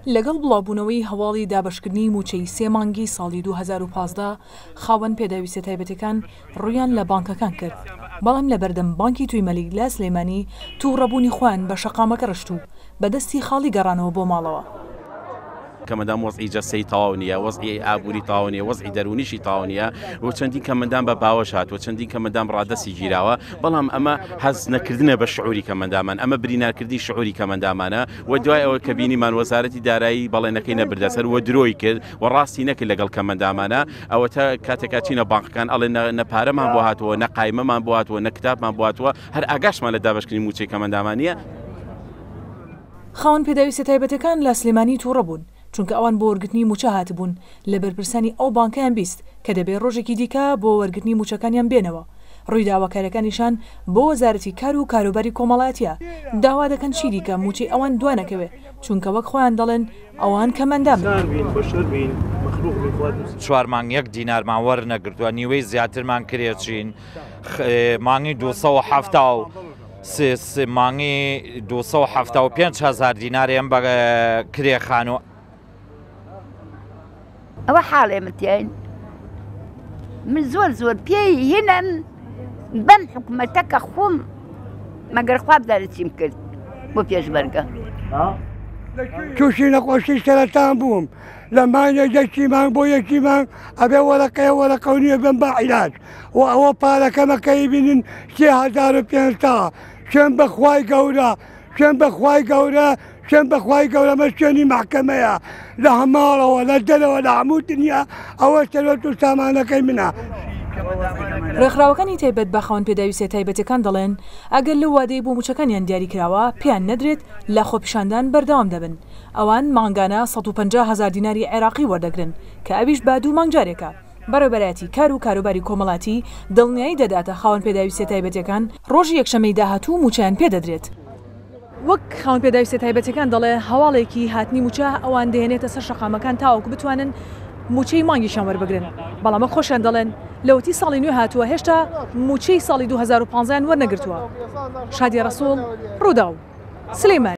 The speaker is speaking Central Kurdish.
لەگەڵ بڵاوبوونەوەی هەواڵی دابەشکردنی موچەی 3 مانگی ساڵی 2015 خاوەن پێداویستە تایبەتەکان ڕوویان لە بانکەکان کرد، بەڵام لە بەردەم بانکی تویمەلیک لە سلێمانی تووڕەبوونی خۆیان بە شەقامەکە ڕشت و بەدەستی خاڵی گەڕانەوە بۆ ماڵەوە. کەمەدام وەزعی جەستەی تەواو نییە، وەزعی ئابووری تەواو نیە، وەزعی دەرونیشی تەواو نیە و چەندین کەمەندان بە باوەش هاتووە، چەندین کەمەندان ڕادەسی گیراوە، بەڵام ئەمە هەز نەکردنە بە شعوری کەمەندامان، ئەمە برینارکردی شعوری کەمەندامانە و دوای ئەوە کە بینیمان وەزارەتی دارایی بەڵێنەکەی نەبردە سەر و درۆی کرد و ڕاستی نەکرد لەگەڵ کەمەندامانە، ئەوە تا کاتێکا چینە بانکەکان ئەڵێ نەپارەمان بۆ هاتووە، نەقایمەمان بۆ هاتووە، نەکتابمان بۆ هاتووە، هەر ئاگاشمان لە دابەشکردنی موچەی کەمەندامانیە. خاوەن پێداویستە تایبەتەکان لە سلێمانی تووڕەبوون چونکە ئەوان بۆ وەرگرتنی موچە هاتبوون لە بەرپرسانی ئەو بانکیان بیست کە دەبێت ڕۆژێکی دیکە بۆ وەرگرتنی موچەکانیان بێنەوە. ڕووی داواکارەکانیشان بۆ وەزارەتی کار و کاروباری کۆمەڵایەتیە داوا دەکەن چی دیکە موچەی ئەوان دوانەکەوێت چونکە وەک خۆیان دەڵێن ئەوان کەمەندامن. 4 مانگ 1 دینارمان وەرنەگرتووە، نیوەی زیاترمان کرێچین، مانگی 270 مانگی 275,000 دینارێن بە کرێخان و ئەوە حاڵێ متیان من زۆر پێی هێنن بەم حکومەتەکە خۆم مەگەر خواب دارچیم کرد بۆ پێشبەرگە تووشی نەخۆشی سەرەتان بووم لە مانگە یەکی مانگ بۆ یەکی مانگ ئەبێ وەرەقە و نییە بم بە عیلاج و ئەوە پارەکەمەکەی بینن 3500 شوێن بەخوای گەورە شوێن بەخوای گەورە شوێن بەخوای گەورەمە شوێنی محکەمەیە لە هەماڵەوە لە دەرەوە لە هەموو دنیا ئەوە سەرۆت و سامانەکەی منە. ڕێکخراوەکانی تایبەت بە خاوەن پێداویستە تایبەتەکان دەڵێن ئەگەر لە وادەی بۆ موچەکانیان دیاری کراوە پێیان نەدرێت لە خۆپیشاندان بەردەوام دەبن. ئەوان مانگانە 150,000 دیناری عێراقی وەردەگرن کە ئەویش با 2 مانگجارێکە. بەڕێوەبەرایەتی کار و کاروباری کۆمەڵاتی دڵنیایی دەداتە خاوەن پێداویستە تایبەتەکان ڕۆژی یەکشەمەی داهاتوو موچەیان پێدەدرێت. وەک خاوەن پێداویستە تایبەتەکان دەڵێ هەواڵێکی هاتنی موچە ئەوان دەهێنێتە سەر شەقامەکان تاوەکو بتوانن موچەی مانگیشان وەربگرن، بەڵام خۆشیان دەڵێن لەوەتی ساڵی نوێ هاتووە هێشتا موچەی ساڵی 2015 وەرنەگرتووە. شادیە ڕەسوڵ، ڕووداو، سلێمان.